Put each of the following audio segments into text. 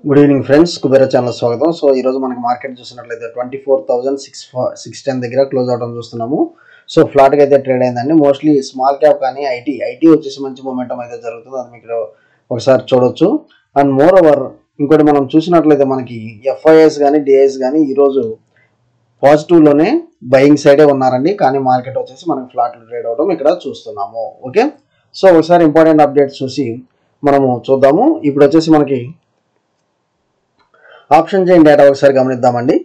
Good evening friends, Kubera channel స్వాగతం. So ఈ రోజు మనకి మార్కెట్ చూసినట్లయితే 24,610 దగ్గర క్లోజ్ అవడం చూస్తున్నాము. సో ఫ్లాట్గా అయితే ట్రేడ్ అయిందండి. మోస్ట్లీ స్మాల్ క్యాప్ కానీ ఐటీ వచ్చేసి మంచి మూమెంటం అయితే జరుగుతుంది, అది మీకు ఒకసారి చూడొచ్చు. అండ్ మోర్ ఓవర్ ఇంకోటి మనం చూసినట్లయితే మనకి ఎఫ్ఐఎస్ కానీ డిఐఎస్ కానీ ఈరోజు పాజిటివ్లోనే బయింగ్ సైడే ఉన్నారండి, కానీ మార్కెట్ వచ్చేసి మనకి ఫ్లాట్ ట్రేడ్ అవడం ఇక్కడ చూస్తున్నాము. ఓకే, సో ఒకసారి ఇంపార్టెంట్ అప్డేట్స్ చూసి మనము చూద్దాము. ఇప్పుడు వచ్చేసి మనకి ఆప్షన్ చైన్ డేటా ఒకసారి గమనిద్దామండి.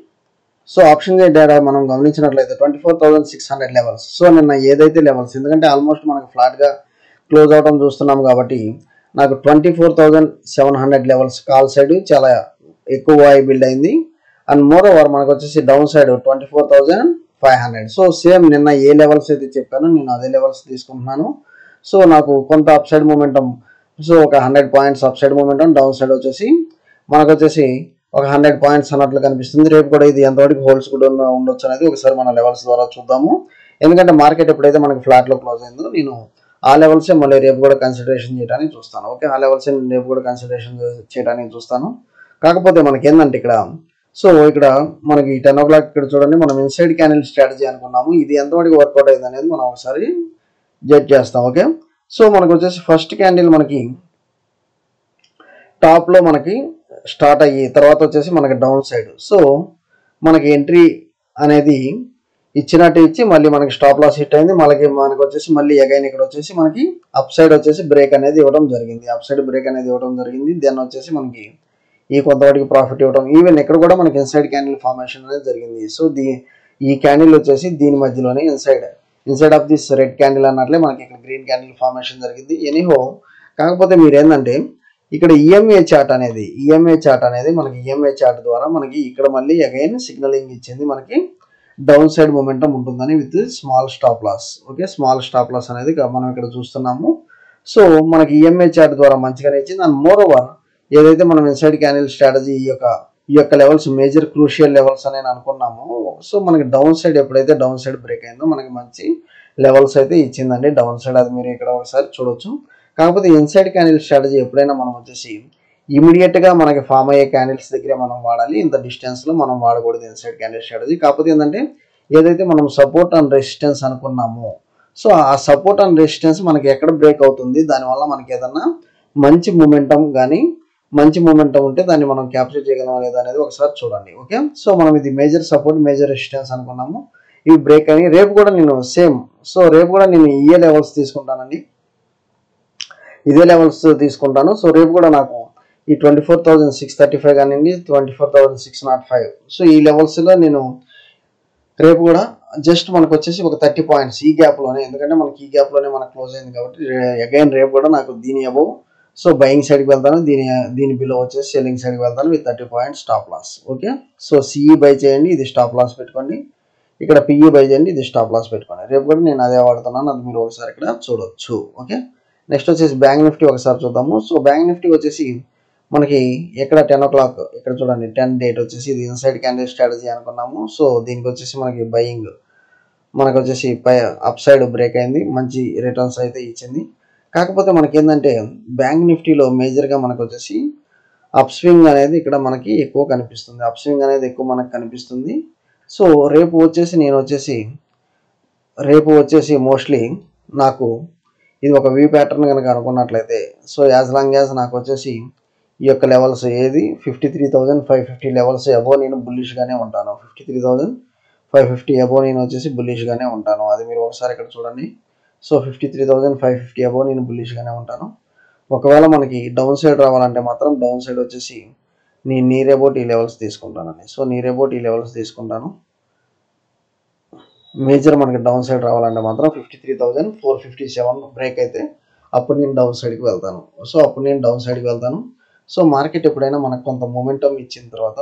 సో ఆప్షన్ చైన్ డేటా మనం గమనించినట్లయితే 24,600 లెవెల్స్. సో నిన్న ఏదైతే లెవెల్స్, ఎందుకంటే ఆల్మోస్ట్ మనకు ఫ్లాట్గా క్లోజ్ అవడం చూస్తున్నాం కాబట్టి నాకు 24,700 లెవెల్స్ కాల్ సైడ్ చాలా ఎక్కువ బిల్డ్ అయింది. అండ్ మోర్ ఓవర్ మనకు వచ్చేసి డౌన్ సైడ్ 24,500. సో సేమ్ నిన్న ఏ లెవెల్స్ అయితే చెప్పానో నేను అదే లెవెల్స్ తీసుకుంటున్నాను. సో నాకు కొంత అప్ సైడ్ మూమెంటం, సో ఒక 100 points up side momentum, down side వచ్చేసి మనకు వచ్చేసి ఒక 100 పాయింట్స్ అన్నట్లు కనిపిస్తుంది. రేపు కూడా ఇది ఎంతవరకు హోల్డ్స్ కూడా ఉండొచ్చు అనేది ఒకసారి మన లెవెల్స్ ద్వారా చూద్దాము. ఎందుకంటే మార్కెట్ ఎప్పుడైతే మనకి ఫ్లాట్లో క్లోజ్ అయిందో నేను ఆ లెవెల్సే మళ్ళీ రేపు కూడా కన్సిడరేషన్ చేయడానికి చూస్తాను. ఓకే, ఆ లెవెల్సే నేను రేపు కూడా కన్సిడరేషన్ చేయడానికి చూస్తాను. కాకపోతే మనకి ఏంటంటే ఇక్కడ ఇక్కడ మనకి 10 o'clock ఇక్కడ చూడండి, మనం ఇన్సైడ్ క్యాండిల్ స్ట్రాటజీ అనుకున్నాము. ఇది ఎంతవరకు వర్కౌట్ అయింది అనేది మనం ఒకసారి జడ్జ్ చేస్తాం. ఓకే, సో మనకు వచ్చేసి ఫస్ట్ క్యాండిల్ మనకి టాప్లో మనకి స్టార్ట్ అయ్యి తర్వాత వచ్చేసి మనకి డౌన్ సైడ్, సో మనకి ఎంట్రీ అనేది ఇచ్చినట్టు ఇచ్చి మళ్ళీ మనకి స్టాప్ లాస్ హిట్ అయింది. మనకు వచ్చేసి మళ్ళీ అగైన్ ఇక్కడ వచ్చేసి మనకి అప్ సైడ్ వచ్చేసి బ్రేక్ అనేది ఇవ్వడం జరిగింది. అప్ సైడ్ బ్రేక్ అనేది ఇవ్వడం జరిగింది. దెన్ వచ్చేసి మనకి ఈ కొంతవరకు ప్రాఫిట్ ఇవ్వడం, ఈవెన్ ఇక్కడ కూడా మనకి ఇన్సైడ్ క్యాండిల్ ఫార్మేషన్ అనేది జరిగింది. సో ఈ క్యాండిల్ వచ్చేసి దీని మధ్యలోనే inside of this red candle అన్నట్లే మనకి ఇక్కడ గ్రీన్ క్యాండిల్ ఫార్మేషన్ జరిగింది. ఎనీహో, కాకపోతే మీరు ఏంటంటే ఇక్కడ ఈఎంఏ చార్ట్ అనేది మనకి ఈఎంఏ చార్ట్ ద్వారా మనకి ఇక్కడ మళ్ళీ అగైన్ సిగ్నలింగ్ ఇచ్చింది, మనకి డౌన్ సైడ్ మూమెంటం ఉంటుందని with small stop loss. Okay, small stop loss అనేది మనం ఇక్కడ చూస్తున్నాము. సో మనకి ఈఎంఏ చార్ట్ ద్వారా మంచిగానే ఇచ్చింది. అండ్ మోర్ ఓవర్ ఏదైతే మనం ఇన్సైడ్ క్యాండిల్ స్ట్రాటజీ ఈ యొక్క లెవెల్స్ మేజర్ క్రూషియల్ లెవెల్స్ అని అనుకున్నాము. సో మనకి డౌన్ సైడ్ ఎప్పుడైతే డౌన్ సైడ్ బ్రేక్ అయిందో మనకి మంచి లెవెల్స్ అయితే ఇచ్చిందండి డౌన్ సైడ్, అది మీరు ఇక్కడ ఒకసారి చూడొచ్చు. కాకపోతే ఇన్సైడ్ క్యాండిల్ స్ట్రాటజీ ఎప్పుడైనా మనం వచ్చేసి ఇమీడియట్గా మనకి ఫామ్ అయ్యే క్యాండిల్స్ దగ్గరే మనం వాడాలి, ఇంత డిస్టెన్స్లో మనం వాడకూడదు ఇన్సైడ్ క్యాండిల్ స్ట్రాటజీ. కాకపోతే ఏంటంటే ఏదైతే మనం సపోర్ట్ అండ్ రెసిస్టెన్స్ అనుకున్నామో, సో ఆ సపోర్ట్ అండ్ రెసిస్టెన్స్ మనకి ఎక్కడ బ్రేక్ అవుతుంది, దానివల్ల మనకి ఏదన్నా మంచి మూమెంటం ఉంటే దాన్ని మనం క్యాప్చర్ చేయగలం లేదా అనేది ఒకసారి చూడండి. ఓకే, సో మనం ఇది మేజర్ సపోర్ట్ మేజర్ రెసిస్టెన్స్ అనుకున్నాము, ఇవి బ్రేక్ అని రేపు కూడా నేను ఇదే లెవెల్స్ తీసుకుంటానండి, ఇదే లెవెల్స్ తీసుకుంటాను. సో రేపు కూడా నాకు ఈ 24,635 కానివ్వండి, 24,605, సో ఈ లెవెల్స్లో నేను రేపు కూడా జస్ట్ మనకు వచ్చేసి ఒక 30 పాయింట్స్ ఈ గ్యాప్లోనే, ఎందుకంటే మనకి ఈ గ్యాప్లోనే మనకు క్లోజ్ అయింది కాబట్టి అగైన్ రేపు కూడా నాకు దీని అబౌవ్ సో బయింగ్ సైడ్కి వెళ్తాను, దీని బిలో వచ్చేసి సెల్లింగ్ సైడ్కి వెళ్తాను with 30 points stop loss. Okay, so CE buy చేయండి, ఇది స్టాప్ లాస్ పెట్టుకోండి. ఇక్కడ పిఈ బై చేయండి, ఇది స్టాప్ లాస్ పెట్టుకోండి. రేపు కూడా నేను అదే వాడుతున్నాను, అది మీరు ఒకసారి ఇక్కడ చూడొచ్చు. ఓకే, నెక్స్ట్ వచ్చేసి బ్యాంక్ నిఫ్టీ ఒకసారి చూద్దాము. సో బ్యాంక్ నిఫ్టీ వచ్చేసి మనకి ఇక్కడ 10 o'clock ఇక్కడ చూడండి 10 డేట్ వచ్చేసి ఇది ఇన్సైడ్ క్యాండిల్ స్ట్రాటజీ అనుకున్నాము. సో దీనికి వచ్చేసి మనకి బయింగ్ మనకు వచ్చేసి అప్ సైడ్ బ్రేక్ అయింది, మంచి రిటర్న్స్ అయితే ఇచ్చింది. కాకపోతే మనకి ఏంటంటే బ్యాంక్ నిఫ్టీలో మేజర్గా మనకు వచ్చేసి అప్ స్వింగ్ అనేది ఇక్కడ మనకి ఎక్కువ కనిపిస్తుంది. సో రేపు వచ్చేసి మోస్ట్లీ నాకు ఇది ఒక వీ ప్యాటర్న్ కనుక అనుకున్నట్లయితే, సో యాజ్ లాంగ్ యాజ్ నాకు వచ్చేసి ఈ యొక్క లెవెల్స్ ఏది 53,550 లెవెల్స్ అబో నేను బుల్లిష్గానే ఉంటాను, 53,550 అబో నేను వచ్చేసి బుల్లిష్గానే ఉంటాను, అది మీరు ఒకసారి ఇక్కడ చూడండి. సో 53,550 అబో నేను బుల్లిష్గానే ఉంటాను. ఒకవేళ మనకి డౌన్ సైడ్ రావాలంటే మాత్రం డౌన్ సైడ్ వచ్చేసి నేను నియర్ అబౌట్ ఈ లెవెల్స్ తీసుకుంటానండి. సో నియర్ అబౌట్ ఈ లెవెల్స్ తీసుకుంటాను. మేజర్ మనకి డౌన్ సైడ్ రావాలంటే మాత్రం 53,457 బ్రేక్ అయితే అప్పుడు నేను డౌన్ సైడ్కి వెళ్తాను. సో మార్కెట్ ఎప్పుడైనా మనకు కొంత మూమెంటం ఇచ్చిన తర్వాత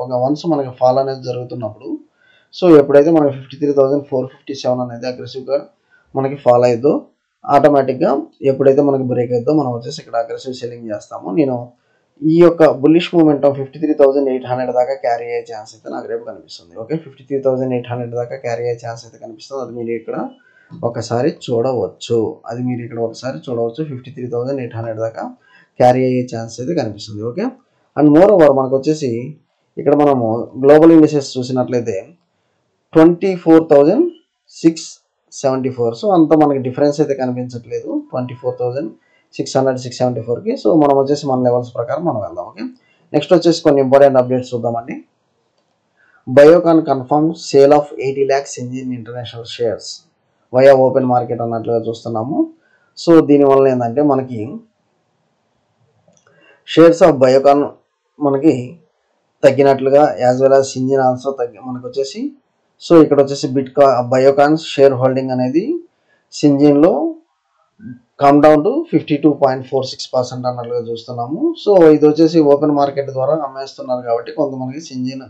ఒక వన్స్ మనకి ఫాల్ అనేది జరుగుతున్నప్పుడు, సో ఎప్పుడైతే మనకి 53,457 అనేది అగ్రెసివ్గా మనకి ఫాల్ అయ్యిద్దో ఆటోమేటిక్గా ఎప్పుడైతే మనకి బ్రేక్ అయిద్దో మనం వచ్చేసి ఇక్కడ అగ్రెసివ్ సెల్లింగ్ చేస్తాము. నేను ఈ యొక్క బుల్లిష్ మూమెంటం 53,800 దాకా క్యారీ అయ్యే ఛాన్స్ అయితే నాకు రేపు కనిపిస్తుంది. ఓకే, 53,800 దాకా క్యారీ అయ్యే ఛాన్స్ అయితే కనిపిస్తుంది, అది మీరు ఇక్కడ ఒకసారి చూడవచ్చు. 53,800 దాకా క్యారీ అయ్యే ఛాన్స్ అయితే కనిపిస్తుంది. ఓకే, అండ్ మోర్ ఓవర్ మనకు వచ్చేసి ఇక్కడ మనము గ్లోబల్ ఇండిసెస్ చూసినట్లయితే 24,674. సో అంత మనకి డిఫరెన్స్ అయితే కనిపించట్లేదు 24,600-674కి. సో మనం వచ్చేసి మన లెవెల్స్ ప్రకారం మనం వెళ్దాం. ఓకే, నెక్స్ట్ వచ్చేసి కొన్ని ఇంపార్టెంట్ అప్డేట్స్ చూద్దామండి. Biocon confirm sale of 80 lakhs engine international shares via open market అన్నట్లుగా చూస్తున్నాము. సో దీనివల్ల ఏంటంటే మనకి షేర్స్ ఆఫ్ బయోకాన్ మనకి తగ్గినట్లుగా, as well as Syngene also మనకు వచ్చేసి. సో ఇక్కడ వచ్చేసి బయోకాన్ షేర్ హోల్డింగ్ అనేది సింజిన్లో కమ్ డౌన్ టు 52.46% అన్నట్లుగా చూస్తున్నాము. సో ఇది వచ్చేసి ఓపెన్ మార్కెట్ ద్వారా అమ్మేస్తున్నారు కాబట్టి కొంతమందికి సింజిన్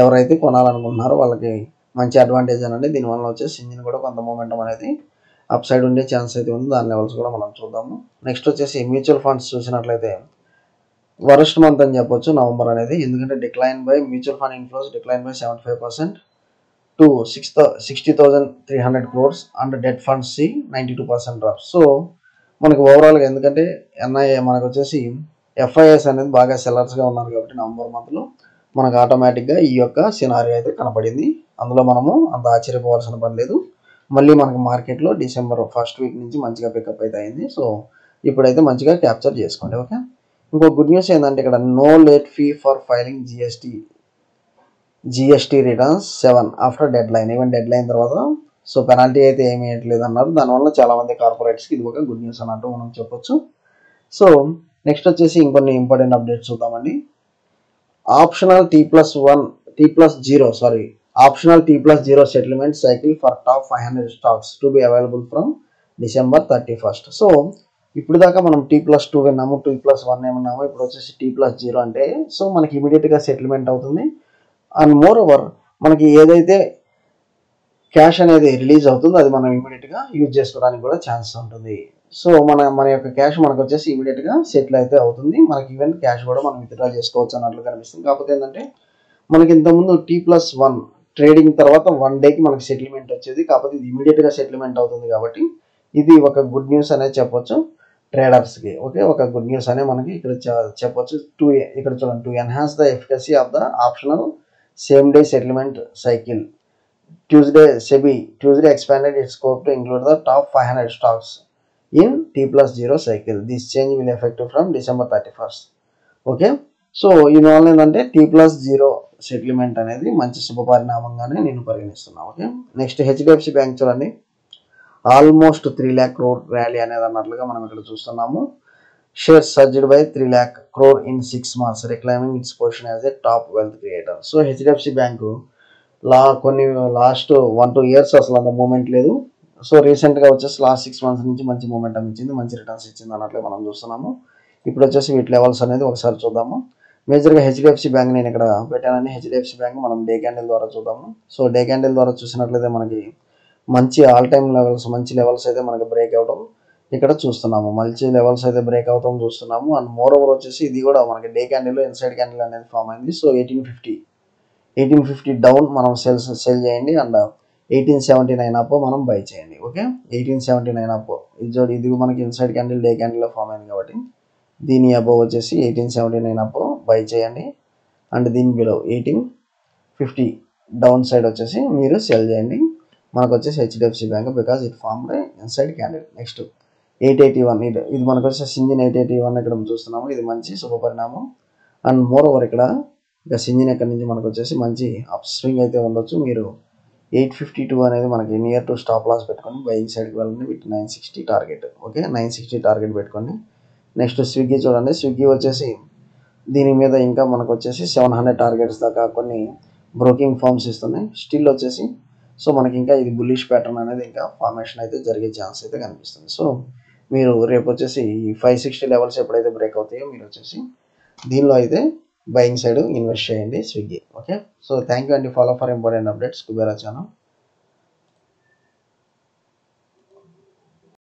ఎవరైతే కొనాలనుకుంటున్నారో వాళ్ళకి మంచి అడ్వాంటేజ్ అనండి. దీనివల్ల వచ్చేసి సింజిన్ కూడా కొంత మూమెంటం అనేది అప్ సైడ్ ఉండే ఛాన్స్ అయితే ఉంది. దాని లెవెల్స్ కూడా మనం చూద్దాము. నెక్స్ట్ వచ్చేసి మ్యూచువల్ ఫండ్స్ చూసినట్లయితే వరస్ట్ మంత్ అని చెప్పొచ్చు నవంబర్ అనేది, ఎందుకంటే mutual fund inflows decline by 75% to 60,300 crores and debt funds 92% drop. So మనకు ఓవరాల్గా ఎందుకంటే ఎన్ఐఏ మనకు వచ్చేసి ఎఫ్ఐఎస్ అనేది బాగా సెల్లర్స్గా ఉన్నారు కాబట్టి నవంబర్ మంత్లో మనకు ఆటోమేటిక్గా ఈ యొక్క సినారియో అయితే కనపడింది. అందులో మనము అంత ఆశ్చర్యపోవాల్సిన పని లేదు. మళ్ళీ మనకు మార్కెట్లో డిసెంబర్ ఫస్ట్ వీక్ నుంచి మంచిగా పికప్ అయితే అయింది. సో ఇప్పుడైతే మంచిగా క్యాప్చర్ చేసుకోండి. ఓకే, ఇంకో గుడ్ న్యూస్ ఏంటంటే ఇక్కడ no late fee for filing GST returns 7 after deadline. Even deadline తర్వాత సో పెనాల్టీ అయితే ఏమీ వేయట్లేదు అన్నారు. దానివల్ల చాలామంది కార్పొరేట్స్కి ఇది ఒక గుడ్ న్యూస్ అన్నట్టు మనం చెప్పొచ్చు. సో నెక్స్ట్ వచ్చేసి ఇంకొన్ని ఇంపార్టెంట్ అప్డేట్స్ చూద్దామండి. Optional T+0 settlement cycle for top 500 stocks to be available from December 31st. So ఇప్పుడు దాకా మనం T+2 విన్నాము, T+1 ఏమన్నాము, ఇప్పుడు వచ్చేసి T+0 అంటే సో మనకి ఇమీడియట్గా సెటిల్మెంట్ అవుతుంది. అండ్ మోర్ ఓవర్ మనకి ఏదైతే క్యాష్ అనేది రిలీజ్ అవుతుందో అది మనం ఇమీడియట్గా యూజ్ చేసుకోవడానికి కూడా ఛాన్స్ ఉంటుంది. సో మన యొక్క క్యాష్ మనకు వచ్చేసి ఇమీడియట్గా సెటిల్ అయితే అవుతుంది. మనకి ఈవెన్ క్యాష్ కూడా మనం విత్డ్రా చేసుకోవచ్చు అన్నట్లు కనిపిస్తుంది. కాకపోతే ఏంటంటే మనకి ఇంతకుముందు T+1 ట్రేడింగ్ తర్వాత 1 డేకి మనకి సెటిల్మెంట్ వచ్చేది, కాకపోతే ఇది ఇమీడియట్గా సెటిల్మెంట్ అవుతుంది కాబట్టి ఇది ఒక గుడ్ న్యూస్ అనేది చెప్పొచ్చు ట్రేడర్స్కి. ఓకే, ఒక గుడ్ న్యూస్ అనే మనకి ఇక్కడ చెప్పొచ్చు. ఇక్కడ చూడండి, to enhance the efficacy of the optional same day settlement cycle SEBI Tuesday expanded its scope to include the top 500 stocks in T+0 cycle. This change will effective from December 31st. Okay, so ఇవాళ ఏంటంటే T+0 settlement అనేది మంచి శుభపరిణామంగానే నేను పరిగణిస్తున్నాను. Okay, next HDFC bank చూడండి, almost 3 lakh crore rally అనేది అన్నట్లుగా మనం ఇక్కడ చూస్తున్నాము. Shares surged by 3 lakh crore in 6 months, reclaiming its position as a top wealth creator. So HDFC bank last 1-2 years అసలు అంత మూమెంట్ లేదు. సో రీసెంట్గా వచ్చేసి లాస్ట్ 6 months నుంచి మంచి మూమెంటం ఇచ్చింది, మంచి రిటర్న్స్ ఇచ్చింది అన్నట్లే మనం చూస్తున్నాము. ఇప్పుడు వచ్చేసి వీటి లెవెల్స్ అనేది ఒకసారి చూద్దాము. మేజర్గా HDFC బ్యాంక్ నేను ఇక్కడ పెట్టానని, HDFC బ్యాంక్ మనం డే క్యాండిల్ ద్వారా చూద్దాము. సో డే క్యాండిల్ ద్వారా చూసినట్లయితే మనకి మంచి ఆల్ టైమ్ లెవెల్స్, మంచి లెవెల్స్ అయితే మనకి బ్రేక్ అవడం ఇక్కడ చూస్తున్నాము. మంచి లెవెల్స్ అయితే బ్రేక్ అవుతాం చూస్తున్నాము. అండ్ మోర్ ఓవర్ వచ్చేసి ఇది కూడా మనకి డే క్యాండిల్లో ఇన్సైడ్ క్యాండిల్ అనేది ఫామ్ అయింది. సో 1850 డౌన్ మనం సెల్ చేయండి అండ్ 1879 అప్ మనం బై చేయండి. ఓకే, 1879 అప్ ఇది మనకి ఇన్సైడ్ క్యాండిల్ డే క్యాండిల్లో ఫామ్ అయింది కాబట్టి దీని అబోవ్ వచ్చేసి 1879 అప్ బై చేయండి అండ్ దీని బిలో 1850 డౌన్ సైడ్ వచ్చేసి మీరు సెల్ చేయండి. మనకు వచ్చేసి HDFC bank because it formed inside candle. Next 881 ఇది మనకు వచ్చేసి సింజిన్ 881 ఇక్కడ చూస్తున్నాము. ఇది మంచి శుభపరిణామం. అండ్ మోర్ ఓవర్ ఇక్కడ ఇక సింజిన్ ఎక్కడి నుంచి మనకు వచ్చేసి మంచి అప్ స్వింగ్ అయితే ఉండొచ్చు. మీరు 852 అనేది మనకి నియర్ టు స్టాప్ లాస్ పెట్టుకొని బయింగ్ సైడ్కి వెళ్ళండి విత్ 960 టార్గెట్. ఓకే, 960 టార్గెట్ పెట్టుకోండి. నెక్స్ట్ స్విగ్గీ చూడండి, స్విగ్గీ వచ్చేసి దీని మీద ఇంకా మనకు వచ్చేసి 700 టార్గెట్స్ దాకా కొన్ని బ్రోకింగ్ ఫార్మ్స్ ఇస్తున్నాయి స్టిల్ వచ్చేసి. సో మనకి ఇంకా ఇది బుల్లిష్ ప్యాటర్న్ అనేది ఇంకా ఫార్మేషన్ అయితే జరిగే ఛాన్స్ అయితే కనిపిస్తుంది. సో మీరు రేపు వచ్చేసి ఈ 560 లెవెల్స్ ఎప్పుడైతే బ్రేక్ అవుతాయో మీరు వచ్చేసి దీనిలో అయితే బయింగ్ సైడ్ ఇన్వెస్ట్ చేయండి Swiggy. Okay, so thank you అండి. Follow for important updates Kubera channel.